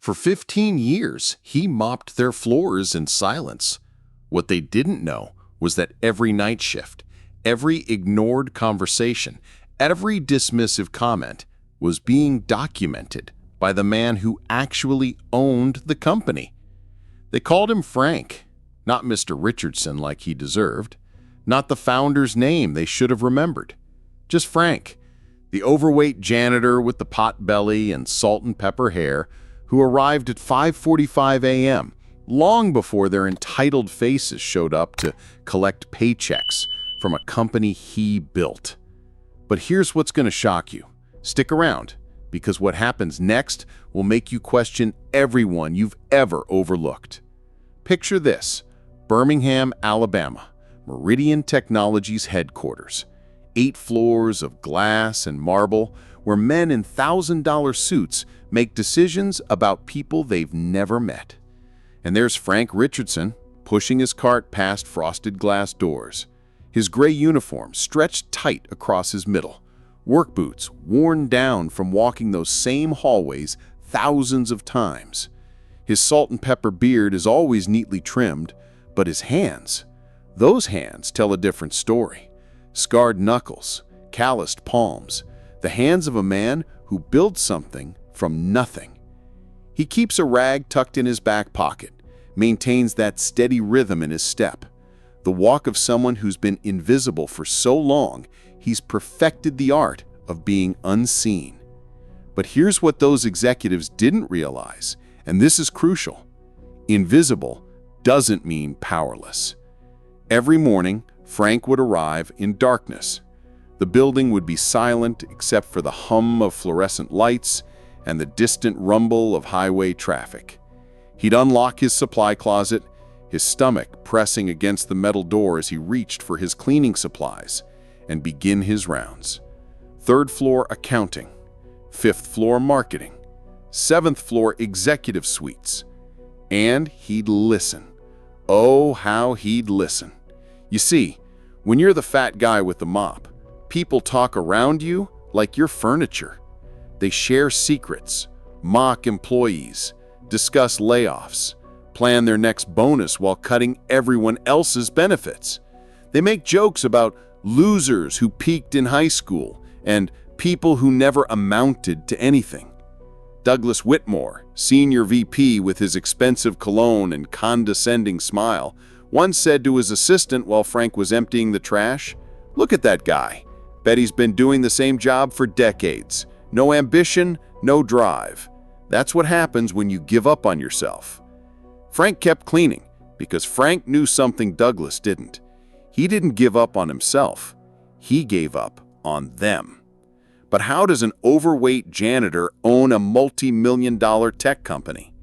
For 15 years, he mopped their floors in silence. What they didn't know was that every night shift, every ignored conversation, every dismissive comment was being documented by the man who actually owned the company. They called him Frank, not Mr. Richardson like he deserved, not the founder's name they should have remembered. Just Frank, the overweight janitor with the pot belly and salt and pepper hair who arrived at 5:45 a.m., long before their entitled faces showed up to collect paychecks from a company he built. But here's what's going to shock you. Stick around, because what happens next will make you question everyone you've ever overlooked. Picture this: Birmingham, Alabama, Meridian Technologies headquarters. 8 floors of glass and marble where men in $1,000 suits make decisions about people they've never met. And there's Frank Richardson pushing his cart past frosted glass doors, his gray uniform stretched tight across his middle, work boots worn down from walking those same hallways thousands of times. His salt and pepper beard is always neatly trimmed, but his hands, those hands tell a different story. Scarred knuckles, calloused palms, the hands of a man who built something from nothing. He keeps a rag tucked in his back pocket, maintains that steady rhythm in his step, the walk of someone who's been invisible for so long he's perfected the art of being unseen. But here's what those executives didn't realize, and this is crucial. Invisible doesn't mean powerless. Every morning, Frank would arrive in darkness. The building would be silent except for the hum of fluorescent lights and the distant rumble of highway traffic. He'd unlock his supply closet, his stomach pressing against the metal door as he reached for his cleaning supplies, and begin his rounds. 3rd floor accounting, 5th floor marketing, 7th floor executive suites. And he'd listen. Oh, how he'd listen. You see, when you're the fat guy with the mop, people talk around you like you're furniture. They share secrets, mock employees, discuss layoffs, plan their next bonus while cutting everyone else's benefits. They make jokes about losers who peaked in high school and people who never amounted to anything. Douglas Whitmore, senior VP with his expensive cologne and condescending smile, once said to his assistant while Frank was emptying the trash, "Look at that guy. Bet he's been doing the same job for decades. No ambition, no drive. That's what happens when you give up on yourself." Frank kept cleaning because Frank knew something Douglas didn't. He didn't give up on himself. He gave up on them. But how does an overweight janitor own a multi-million-dollar tech company?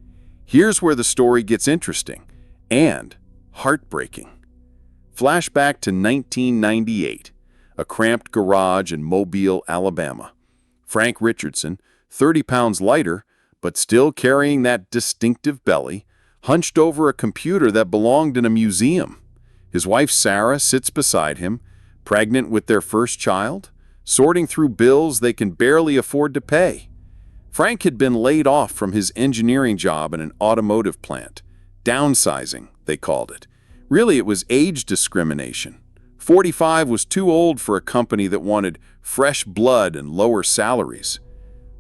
Here's where the story gets interesting and heartbreaking. Flashback to 1998, a cramped garage in Mobile, Alabama. Frank Richardson, 30 pounds lighter, but still carrying that distinctive belly, hunched over a computer that belonged in a museum. His wife Sarah sits beside him, pregnant with their first child, sorting through bills they can barely afford to pay. Frank had been laid off from his engineering job in an automotive plant. Downsizing, they called it. Really, it was age discrimination. 45 was too old for a company that wanted fresh blood and lower salaries.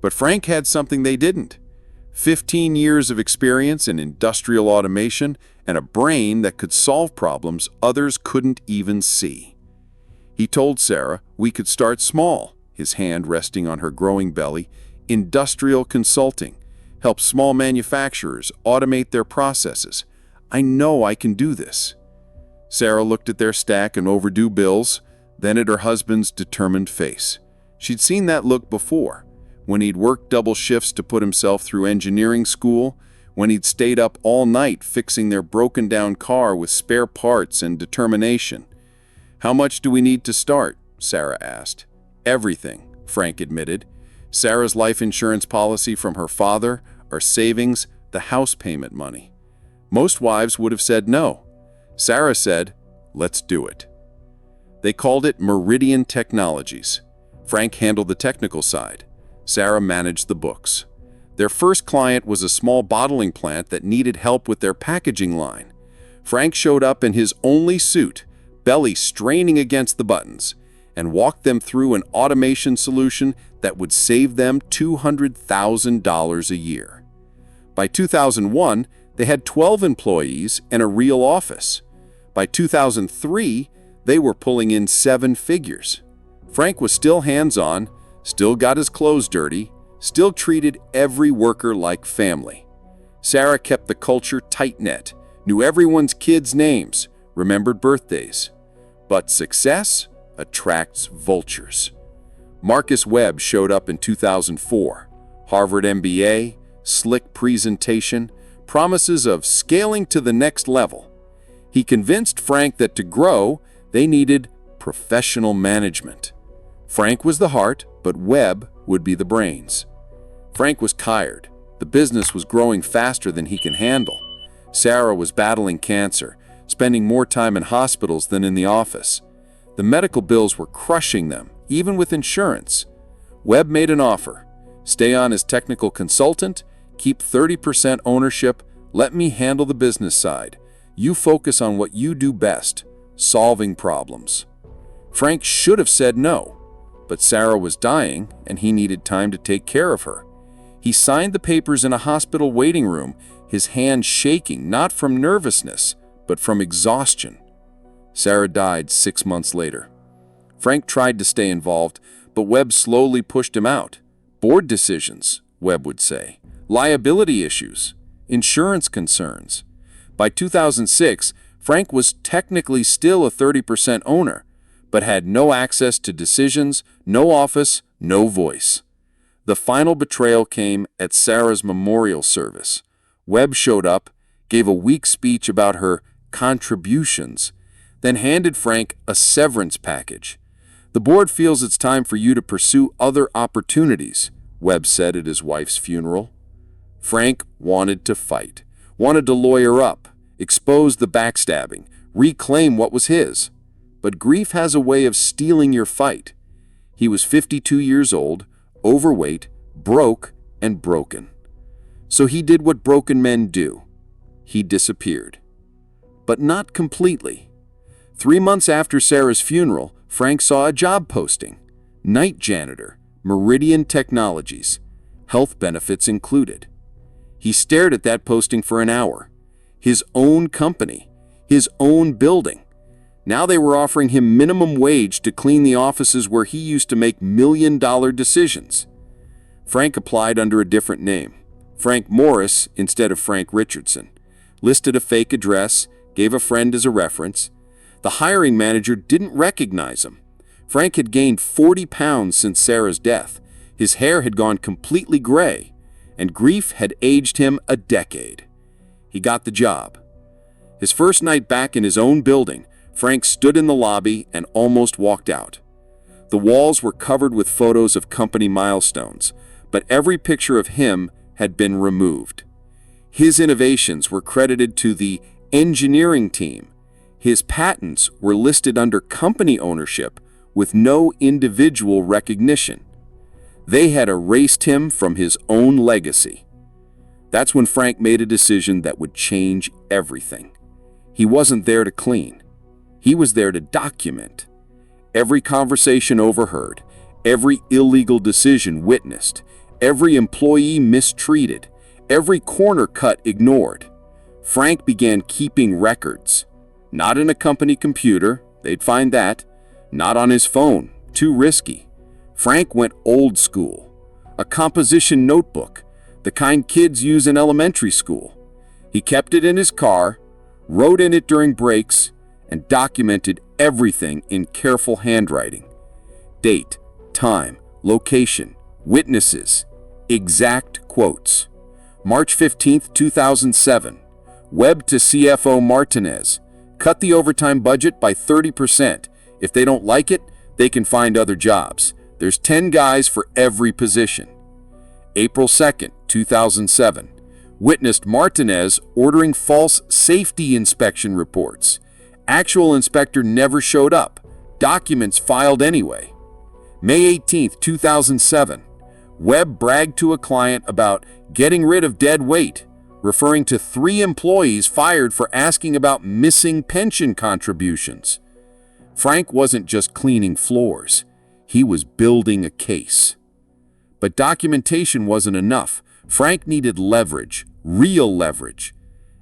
But Frank had something they didn't. 15 years of experience in industrial automation and a brain that could solve problems others couldn't even see. He told Sarah we could start small, his hand resting on her growing belly. Industrial consulting, help small manufacturers automate their processes. I know I can do this. Sarah looked at their stack of overdue bills, then at her husband's determined face. She'd seen that look before, when he'd worked double shifts to put himself through engineering school, when he'd stayed up all night fixing their broken-down car with spare parts and determination. "How much do we need to start?" Sarah asked. "Everything," Frank admitted. Sarah's life insurance policy from her father, her savings, the house payment money. Most wives would have said no. Sarah said, "Let's do it." They called it Meridian Technologies. Frank handled the technical side. Sarah managed the books. Their first client was a small bottling plant that needed help with their packaging line. Frank showed up in his only suit, belly straining against the buttons, and walked them through an automation solution that would save them $200,000 a year. By 2001, they had 12 employees and a real office. By 2003, they were pulling in 7 figures. Frank was still hands-on, still got his clothes dirty, still treated every worker like family. Sarah kept the culture tight-knit, knew everyone's kids' names, remembered birthdays. But success attracts vultures. Marcus Webb showed up in 2004. Harvard MBA, slick presentation, promises of scaling to the next level. He convinced Frank that to grow, they needed professional management. Frank was the heart, but Webb would be the brains. Frank was tired. The business was growing faster than he can handle. Sarah was battling cancer, spending more time in hospitals than in the office. The medical bills were crushing them, even with insurance. Webb made an offer. Stay on as technical consultant, keep 30% ownership, let me handle the business side. You focus on what you do best, solving problems. Frank should have said no, but Sarah was dying and he needed time to take care of her. He signed the papers in a hospital waiting room, his hand shaking, not from nervousness, but from exhaustion. Sarah died 6 months later. Frank tried to stay involved, but Webb slowly pushed him out. Board decisions, Webb would say, liability issues, insurance concerns. By 2006, Frank was technically still a 30% owner, but had no access to decisions, no office, no voice. The final betrayal came at Sarah's memorial service. Webb showed up, gave a weak speech about her contributions, then handed Frank a severance package. The board feels it's time for you to pursue other opportunities, Webb said at his wife's funeral. Frank wanted to fight, wanted to lawyer up, expose the backstabbing, reclaim what was his. But grief has a way of stealing your fight. He was 52 years old, overweight, broke, and broken. So he did what broken men do. He disappeared. But not completely. 3 months after Sarah's funeral, Frank saw a job posting. Night janitor, Meridian Technologies, health benefits included. He stared at that posting for an hour. His own company, his own building. Now they were offering him minimum wage to clean the offices where he used to make million-dollar decisions. Frank applied under a different name, Frank Morris instead of Frank Richardson, listed a fake address, gave a friend as a reference. The hiring manager didn't recognize him. Frank had gained 40 pounds since Sarah's death. His hair had gone completely gray, and grief had aged him a decade. He got the job. His first night back in his own building, Frank stood in the lobby and almost walked out. The walls were covered with photos of company milestones, but every picture of him had been removed. His innovations were credited to the engineering team. His patents were listed under company ownership with no individual recognition. They had erased him from his own legacy. That's when Frank made a decision that would change everything. He wasn't there to clean. He was there to document. Every conversation overheard, every illegal decision witnessed, every employee mistreated, every corner cut ignored. Frank began keeping records. Not in a company computer, they'd find that. Not on his phone, too risky. Frank went old school. A composition notebook, the kind kids use in elementary school. He kept it in his car, wrote in it during breaks, and documented everything in careful handwriting. Date, time, location, witnesses, exact quotes. March 15, 2007. Webb to CFO Martinez. Cut the overtime budget by 30%. If they don't like it, they can find other jobs. There's 10 guys for every position. April 2nd, 2007. Witnessed Martinez ordering false safety inspection reports. Actual inspector never showed up. Documents filed anyway. May 18th, 2007. Webb bragged to a client about getting rid of dead weight, referring to 3 employees fired for asking about missing pension contributions. Frank wasn't just cleaning floors. He was building a case. But documentation wasn't enough. Frank needed leverage, real leverage.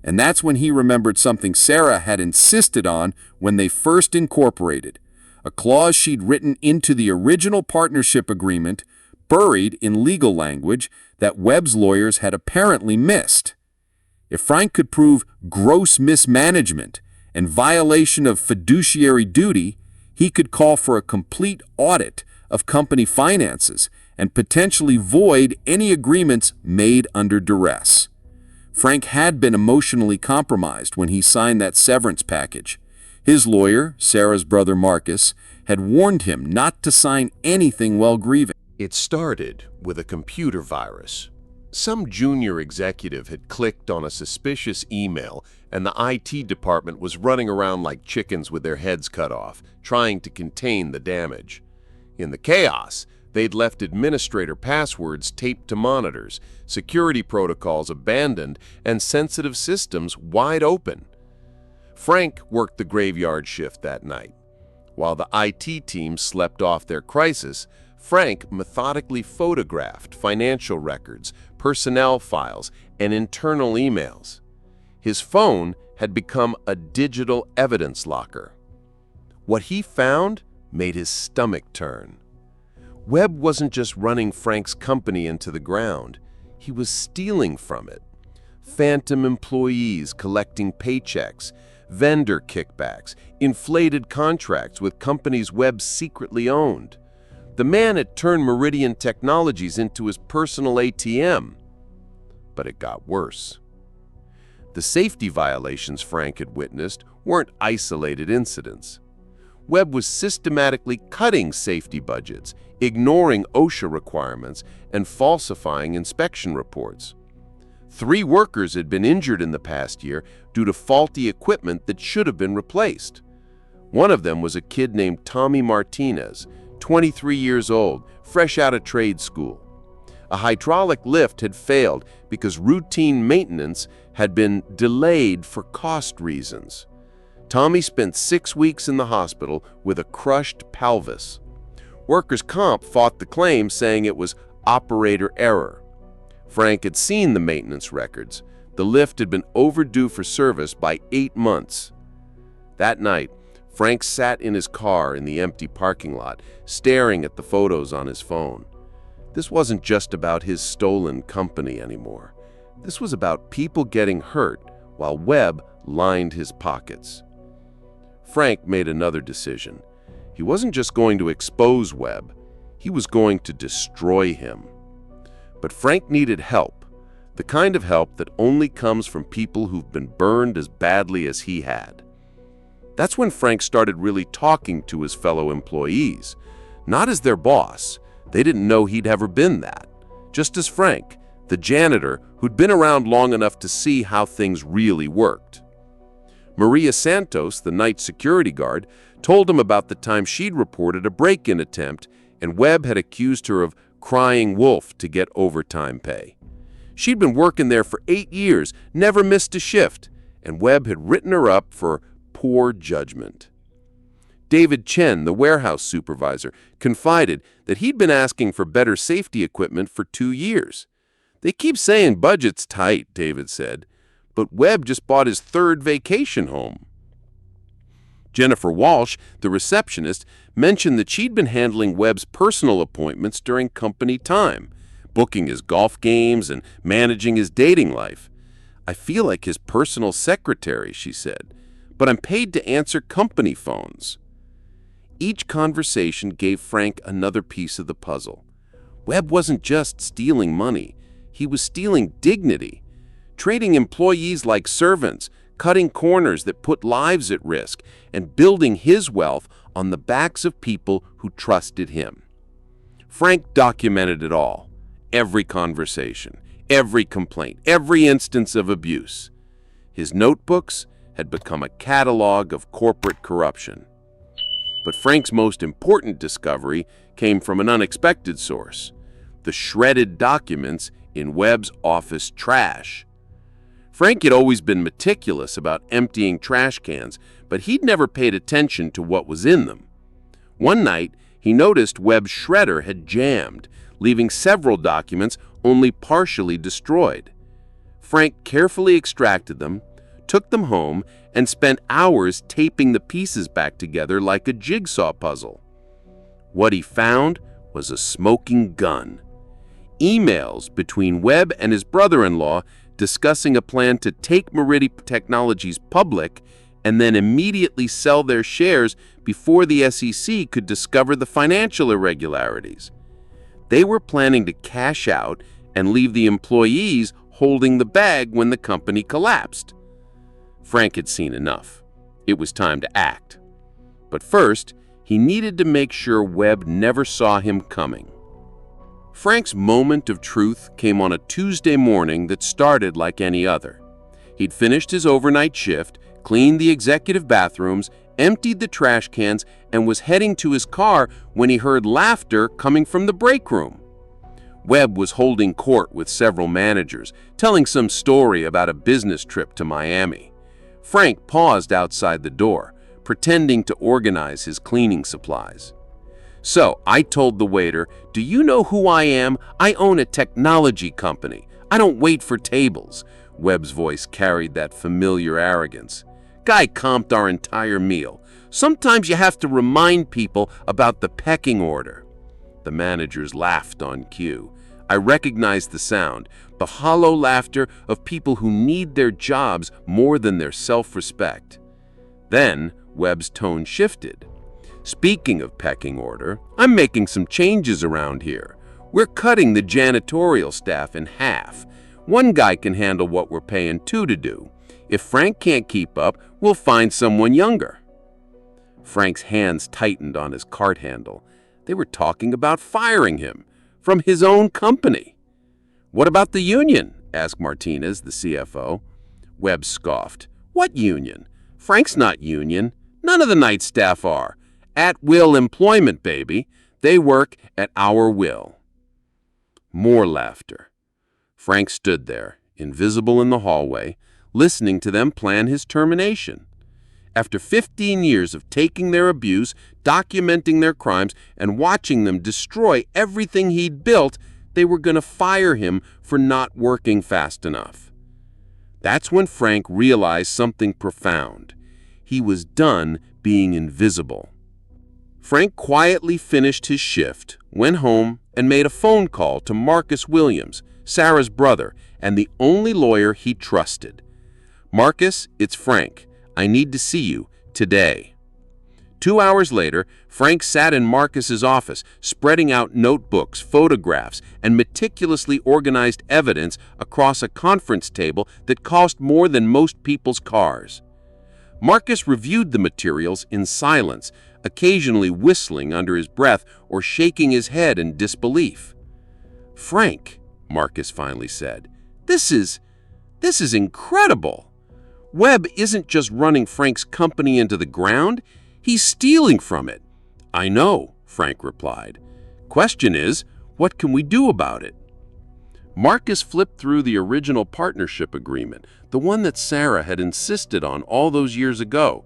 And that's when he remembered something Sarah had insisted on when they first incorporated, a clause she'd written into the original partnership agreement, buried in legal language that Webb's lawyers had apparently missed. If Frank could prove gross mismanagement and violation of fiduciary duty, he could call for a complete audit of company finances and potentially void any agreements made under duress. Frank had been emotionally compromised when he signed that severance package. His lawyer, Sarah's brother Marcus, had warned him not to sign anything while grieving. It started with a computer virus. Some junior executive had clicked on a suspicious email, and the IT department was running around like chickens with their heads cut off, trying to contain the damage. In the chaos, they'd left administrator passwords taped to monitors, security protocols abandoned, and sensitive systems wide open. Frank worked the graveyard shift that night. While the IT team slept off their crisis, Frank methodically photographed financial records, personnel files, and internal emails. His phone had become a digital evidence locker. What he found made his stomach turn. Webb wasn't just running Frank's company into the ground. He was stealing from it. Phantom employees collecting paychecks, vendor kickbacks, inflated contracts with companies Webb secretly owned. The man had turned Meridian Technologies into his personal ATM. But it got worse. The safety violations Frank had witnessed weren't isolated incidents. Webb was systematically cutting safety budgets, ignoring OSHA requirements, and falsifying inspection reports. 3 workers had been injured in the past year due to faulty equipment that should have been replaced. One of them was a kid named Tommy Martinez, 23 years old, fresh out of trade school. A hydraulic lift had failed because routine maintenance had been delayed for cost reasons. Tommy spent 6 weeks in the hospital with a crushed pelvis. Workers' comp fought the claim, saying it was operator error. Frank had seen the maintenance records. The lift had been overdue for service by 8 months. That night, Frank sat in his car in the empty parking lot, staring at the photos on his phone. This wasn't just about his stolen company anymore. This was about people getting hurt while Webb lined his pockets. Frank made another decision. He wasn't just going to expose Webb, he was going to destroy him. But Frank needed help, the kind of help that only comes from people who've been burned as badly as he had. That's when Frank started really talking to his fellow employees, not as their boss. They didn't know he'd ever been that. Just as Frank, the janitor who'd been around long enough to see how things really worked. Maria Santos, the night security guard, told him about the time she'd reported a break-in attempt and Webb had accused her of crying wolf to get overtime pay. She'd been working there for 8 years, never missed a shift, and Webb had written her up for poor judgment. David Chen, the warehouse supervisor, confided that he'd been asking for better safety equipment for 2 years. They keep saying budget's tight, David said, but Webb just bought his 3rd vacation home. Jennifer Walsh, the receptionist, mentioned that she'd been handling Webb's personal appointments during company time, booking his golf games and managing his dating life. "I feel like his personal secretary," she said, "but I'm paid to answer company phones." Each conversation gave Frank another piece of the puzzle. Webb wasn't just stealing money, he was stealing dignity, treating employees like servants, cutting corners that put lives at risk, and building his wealth on the backs of people who trusted him. Frank documented it all, every conversation, every complaint, every instance of abuse. His notebooks had become a catalog of corporate corruption. But Frank's most important discovery came from an unexpected source. the shredded documents in Webb's office trash. Frank had always been meticulous about emptying trash cans, but he'd never paid attention to what was in them. One night, he noticed Webb's shredder had jammed, leaving several documents only partially destroyed. Frank carefully extracted them, took them home, and spent hours taping the pieces back together like a jigsaw puzzle. What he found was a smoking gun. Emails between Webb and his brother-in-law discussing a plan to take Meridian Technologies public and then immediately sell their shares before the SEC could discover the financial irregularities. They were planning to cash out and leave the employees holding the bag when the company collapsed. Frank had seen enough. It was time to act. But first, he needed to make sure Webb never saw him coming. Frank's moment of truth came on a Tuesday morning that started like any other. He'd finished his overnight shift, cleaned the executive bathrooms, emptied the trash cans, and was heading to his car when he heard laughter coming from the break room. Webb was holding court with several managers, telling some story about a business trip to Miami. Frank paused outside the door, pretending to organize his cleaning supplies. "So, I told the waiter, 'Do you know who I am? I own a technology company. I don't wait for tables.'" Webb's voice carried that familiar arrogance. "Guy comped our entire meal. Sometimes you have to remind people about the pecking order." The managers laughed on cue. I recognized the sound, the hollow laughter of people who need their jobs more than their self-respect. Then, Webb's tone shifted. "Speaking of pecking order, I'm making some changes around here. We're cutting the janitorial staff in half. One guy can handle what we're paying two to do. If Frank can't keep up, we'll find someone younger." Frank's hands tightened on his cart handle. They were talking about firing him from his own company. "What about the union?" asked Martinez, the CFO. Webb scoffed. "What union? Frank's not union. None of the night staff are. At-will employment, baby. They work at our will." More laughter. Frank stood there, invisible in the hallway, listening to them plan his termination. After 15 years of taking their abuse, documenting their crimes, and watching them destroy everything he'd built, they were going to fire him for not working fast enough. That's when Frank realized something profound. He was done being invisible. Frank quietly finished his shift, went home, and made a phone call to Marcus Williams, Sarah's brother, and the only lawyer he trusted. "Marcus, it's Frank. I need to see you today." 2 hours later, Frank sat in Marcus's office, spreading out notebooks, photographs, and meticulously organized evidence across a conference table that cost more than most people's cars. Marcus reviewed the materials in silence, occasionally whistling under his breath or shaking his head in disbelief. "Frank," Marcus finally said, This is incredible. Webb isn't just running Frank's company into the ground, he's stealing from it." "I know," Frank replied. "Question is, what can we do about it?" Marcus flipped through the original partnership agreement, the one that Sarah had insisted on all those years ago.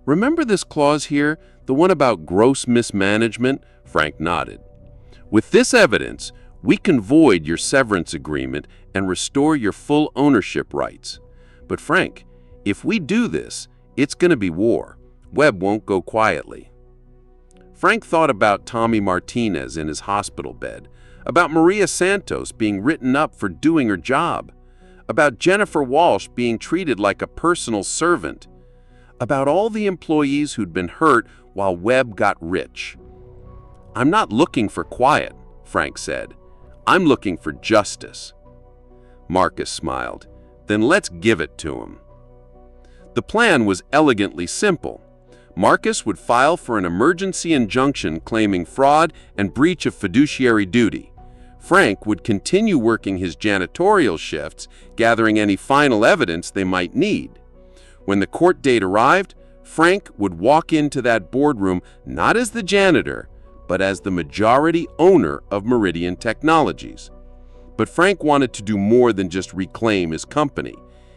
"Remember this clause here, the one about gross mismanagement?" Frank nodded. "With this evidence, we can void your severance agreement and restore your full ownership rights. But Frank, if we do this, it's going to be war. Webb won't go quietly." Frank thought about Tommy Martinez in his hospital bed, about Maria Santos being written up for doing her job, about Jennifer Walsh being treated like a personal servant, about all the employees who'd been hurt while Webb got rich. "I'm not looking for quiet," Frank said. "I'm looking for justice." Marcus smiled. "Then let's give it to him." The plan was elegantly simple. Marcus would file for an emergency injunction claiming fraud and breach of fiduciary duty. Frank would continue working his janitorial shifts, gathering any final evidence they might need. When the court date arrived, Frank would walk into that boardroom not as the janitor, but as the majority owner of Meridian Technologies. But Frank wanted to do more than just reclaim his company.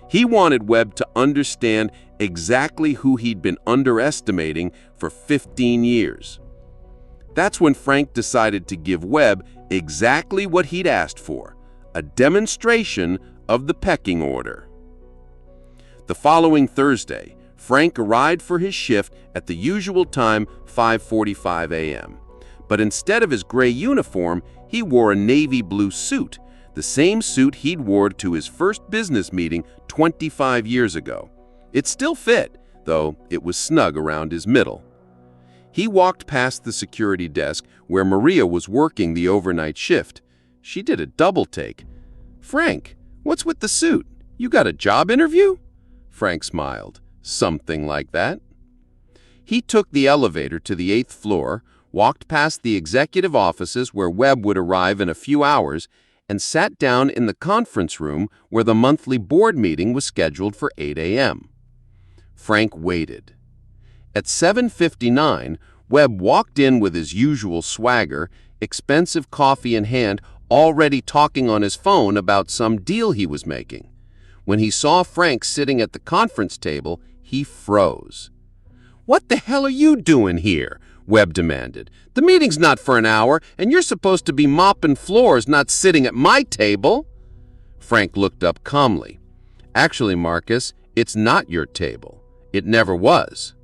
He wanted Webb to understand exactly who he'd been underestimating for 15 years. That's when Frank decided to give Webb exactly what he'd asked for, a demonstration of the pecking order. The following Thursday, Frank arrived for his shift at the usual time, 5:45 a.m. But instead of his gray uniform, he wore a navy blue suit, the same suit he'd worn to his first business meeting 25 years ago. It still fit, though it was snug around his middle. He walked past the security desk where Maria was working the overnight shift. She did a double take. "Frank, what's with the suit? You got a job interview?" Frank smiled. "Something like that." He took the elevator to the 8th floor, walked past the executive offices where Webb would arrive in a few hours, and sat down in the conference room where the monthly board meeting was scheduled for 8 a.m. Frank waited. At 7:59, Webb walked in with his usual swagger, expensive coffee in hand, already talking on his phone about some deal he was making. When he saw Frank sitting at the conference table, he froze. "What the hell are you doing here?" Webb demanded. "The meeting's not for an hour, and you're supposed to be mopping floors, not sitting at my table." Frank looked up calmly. "Actually, Marcus, it's not your table. It never was."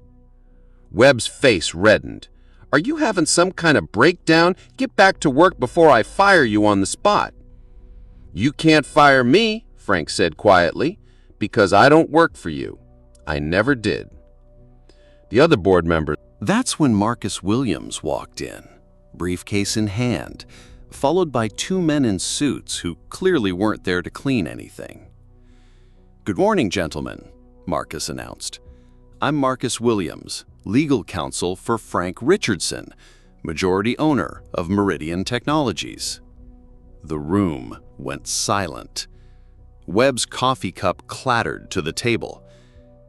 Webb's face reddened. "Are you having some kind of breakdown? Get back to work before I fire you on the spot." "You can't fire me," Frank said quietly, "because I don't work for you. I never did." The other board members. That's when Marcus Williams walked in, briefcase in hand, followed by two men in suits who clearly weren't there to clean anything. "Good morning, gentlemen," Marcus announced. "I'm Marcus Williams, legal counsel for Frank Richardson, majority owner of Meridian Technologies." The room went silent. Webb's coffee cup clattered to the table.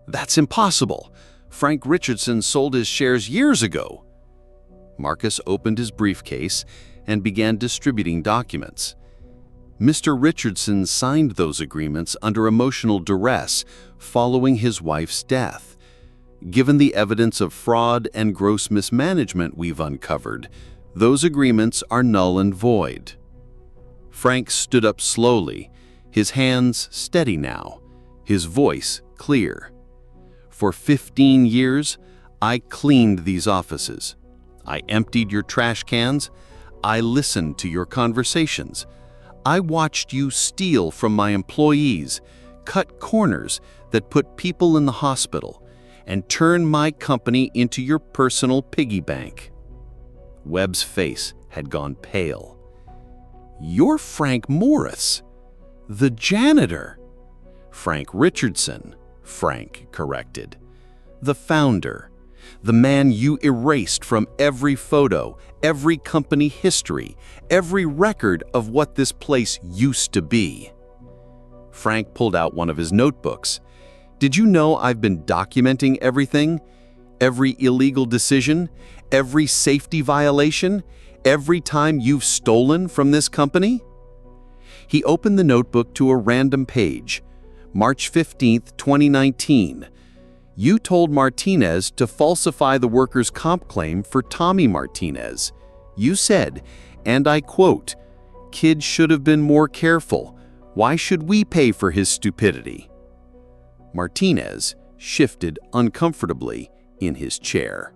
"That's impossible. Frank Richardson sold his shares years ago." Marcus opened his briefcase and began distributing documents. Mr. Richardson signed those agreements under emotional duress following his wife's death. Given the evidence of fraud and gross mismanagement we've uncovered, those agreements are null and void. Frank stood up slowly, his hands steady now, his voice clear. "For 15 years, I cleaned these offices. I emptied your trash cans. I listened to your conversations. I watched you steal from my employees, cut corners that put people in the hospital, and turn my company into your personal piggy bank." Webb's face had gone pale. "You're Frank Morris, the janitor." "Frank Richardson," Frank corrected. "The founder, the man you erased from every photo, every company history, every record of what this place used to be." Frank pulled out one of his notebooks. "Did you know I've been documenting everything? Every illegal decision, every safety violation, every time you've stolen from this company?" He opened the notebook to a random page. March 15th, 2019. You told Martinez to falsify the workers' comp claim for Tommy Martinez. You said, and I quote, "Kid should have been more careful. Why should we pay for his stupidity?" Martinez shifted uncomfortably in his chair.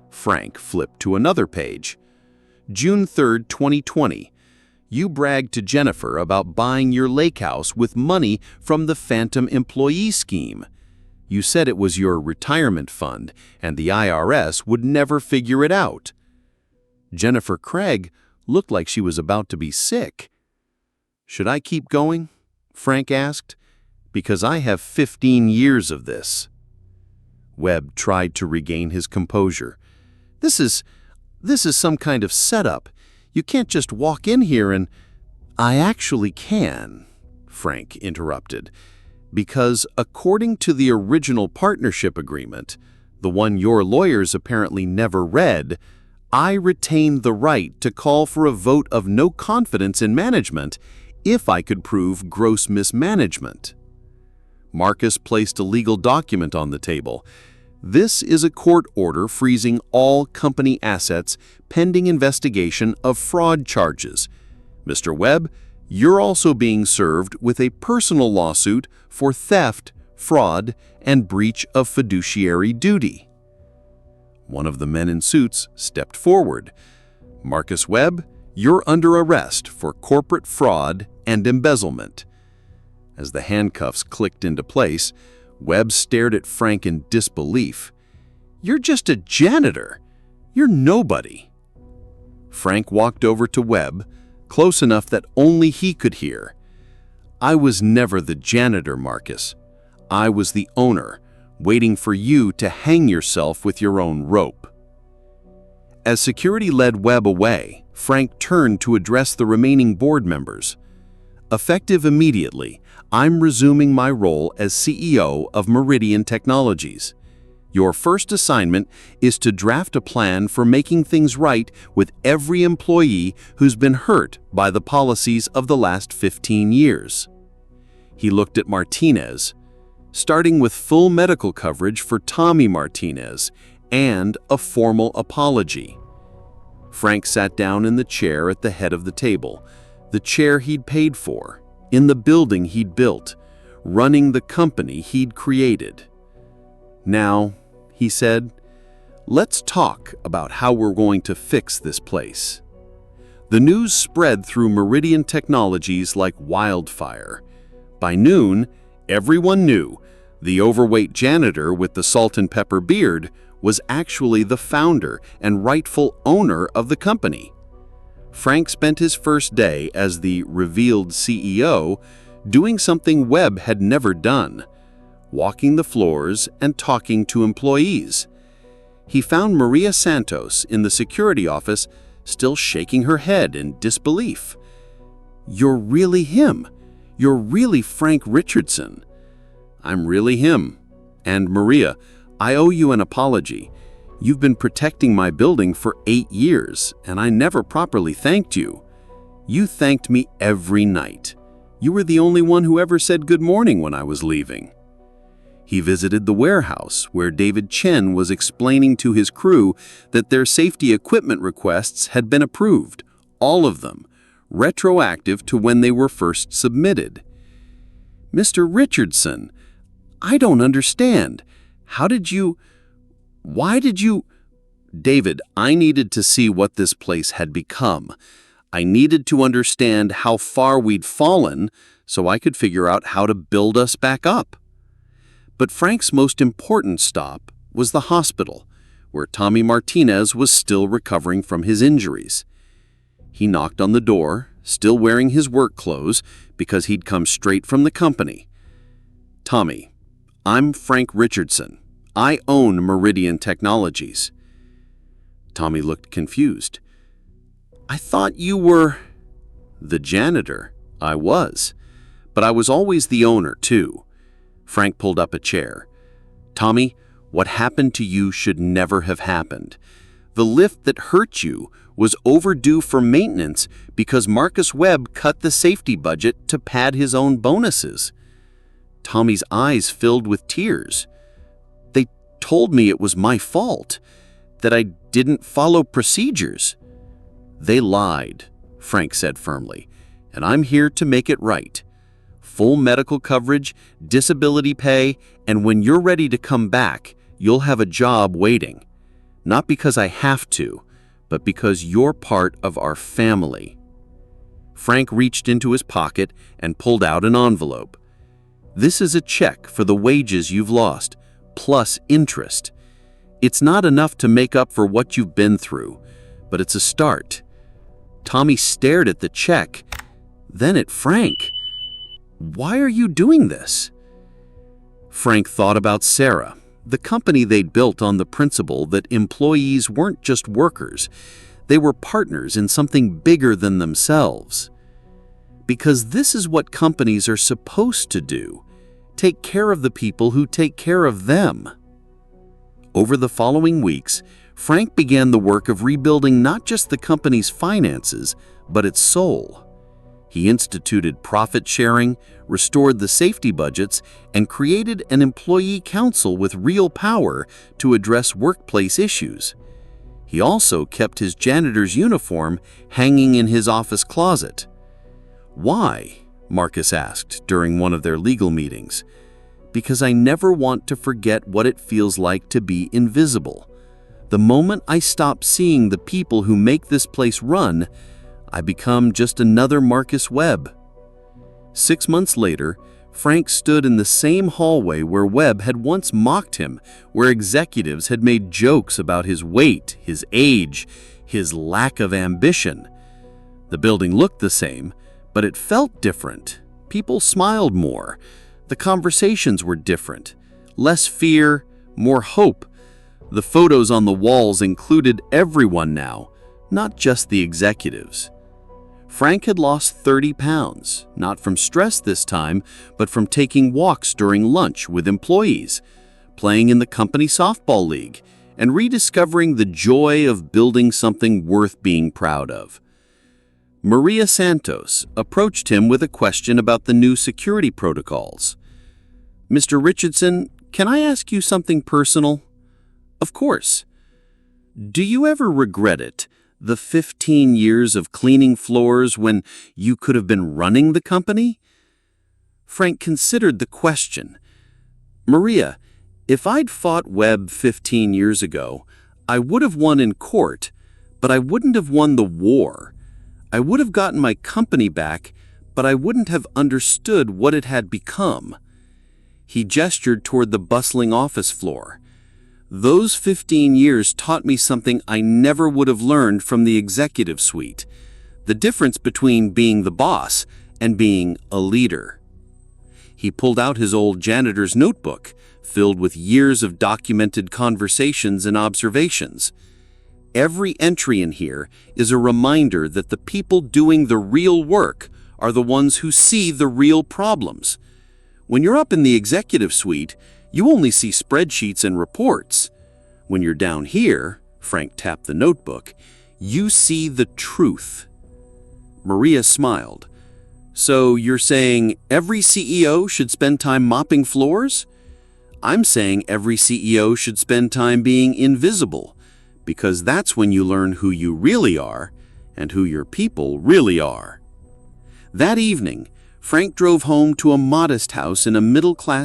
Frank flipped to another page. June 3rd, 2020. You bragged to Jennifer about buying your lake house with money from the Phantom Employee Scheme. You said it was your retirement fund and the IRS would never figure it out. Jennifer Craig looked like she was about to be sick. "Should I keep going?" Frank asked. "Because I have 15 years of this." Webb tried to regain his composure. This is some kind of setup. You can't just walk in here and—" "I actually can," Frank interrupted, "because according to the original partnership agreement, the one your lawyers apparently never read, I retain the right to call for a vote of no confidence in management if I could prove gross mismanagement. Marcus placed a legal document on the table. This is a court order freezing all company assets pending investigation of fraud charges. Mr. Webb, you're also being served with a personal lawsuit for theft, fraud, and breach of fiduciary duty. One of the men in suits stepped forward. Marcus Webb, you're under arrest for corporate fraud and embezzlement. As the handcuffs clicked into place, Webb stared at Frank in disbelief. You're just a janitor. You're nobody. Frank walked over to Webb, close enough that only he could hear. I was never the janitor, Marcus. I was the owner, waiting for you to hang yourself with your own rope. As security led Webb away, Frank turned to address the remaining board members. Effective immediately, I'm resuming my role as CEO of Meridian Technologies. Your first assignment is to draft a plan for making things right with every employee who's been hurt by the policies of the last 15 years. He looked at Martinez, starting with full medical coverage for Tommy Martinez and a formal apology. Frank sat down in the chair at the head of the table, the chair he'd paid for, in the building he'd built, running the company he'd created. Now, he said, let's talk about how we're going to fix this place. The news spread through Meridian Technologies like wildfire. By noon, everyone knew the overweight janitor with the salt and pepper beard was actually the founder and rightful owner of the company. Frank spent his first day as the revealed CEO doing something Webb had never done, walking the floors and talking to employees. He found Maria Santos in the security office still shaking her head in disbelief. You're really him. You're really Frank Richardson. I'm really him. And Maria, I owe you an apology. You've been protecting my building for 8 years, and I never properly thanked you. You thanked me every night. You were the only one who ever said good morning when I was leaving. He visited the warehouse where David Chen was explaining to his crew that their safety equipment requests had been approved, all of them, retroactive to when they were first submitted. Mr. Richardson, I don't understand. Why did you? David, I needed to see what this place had become. I needed to understand how far we'd fallen so I could figure out how to build us back up. But Frank's most important stop was the hospital, where Tommy Martinez was still recovering from his injuries. He knocked on the door, still wearing his work clothes because he'd come straight from the company. Tommy, I'm Frank Richardson. I own Meridian Technologies. Tommy looked confused. I thought you were the janitor. I was, but I was always the owner too. Frank pulled up a chair. Tommy, what happened to you should never have happened. The lift that hurt you was overdue for maintenance because Marcus Webb cut the safety budget to pad his own bonuses. Tommy's eyes filled with tears. They told me it was my fault, that I didn't follow procedures. They lied, Frank said firmly, and I'm here to make it right. Full medical coverage, disability pay, and when you're ready to come back, you'll have a job waiting. Not because I have to, but because you're part of our family. Frank reached into his pocket and pulled out an envelope. This is a check for the wages you've lost, plus interest. It's not enough to make up for what you've been through, but it's a start. Tommy stared at the check, then at Frank. Why are you doing this? Frank thought about Sarah, the company they'd built on the principle that employees weren't just workers, they were partners in something bigger than themselves. Because this is what companies are supposed to do, take care of the people who take care of them. Over the following weeks, Frank began the work of rebuilding not just the company's finances, but its soul. He instituted profit sharing, restored the safety budgets, and created an employee council with real power to address workplace issues. He also kept his janitor's uniform hanging in his office closet. "Why?" Marcus asked during one of their legal meetings. "Because I never want to forget what it feels like to be invisible. The moment I stop seeing the people who make this place run, I become just another Marcus Webb." 6 months later, Frank stood in the same hallway where Webb had once mocked him, where executives had made jokes about his weight, his age, his lack of ambition. The building looked the same, but it felt different. People smiled more. The conversations were different. Less fear, more hope. The photos on the walls included everyone now, not just the executives. Frank had lost 30 pounds, not from stress this time, but from taking walks during lunch with employees, playing in the company softball league, and rediscovering the joy of building something worth being proud of. Maria Santos approached him with a question about the new security protocols. "Mr. Richardson, can I ask you something personal?" "Of course." "Do you ever regret it? The 15 years of cleaning floors when you could have been running the company?" Frank considered the question. "Maria, if I'd fought Webb 15 years ago, I would have won in court, but I wouldn't have won the war. I would have gotten my company back, but I wouldn't have understood what it had become." He gestured toward the bustling office floor. "Those 15 years taught me something I never would have learned from the executive suite, the difference between being the boss and being a leader." He pulled out his old janitor's notebook, filled with years of documented conversations and observations. "Every entry in here is a reminder that the people doing the real work are the ones who see the real problems. When you're up in the executive suite, you only see spreadsheets and reports. When you're down here," Frank tapped the notebook, "you see the truth." Maria smiled. "So you're saying every CEO should spend time mopping floors?" "I'm saying every CEO should spend time being invisible, because that's when you learn who you really are and who your people really are." That evening, Frank drove home to a modest house in a middle-class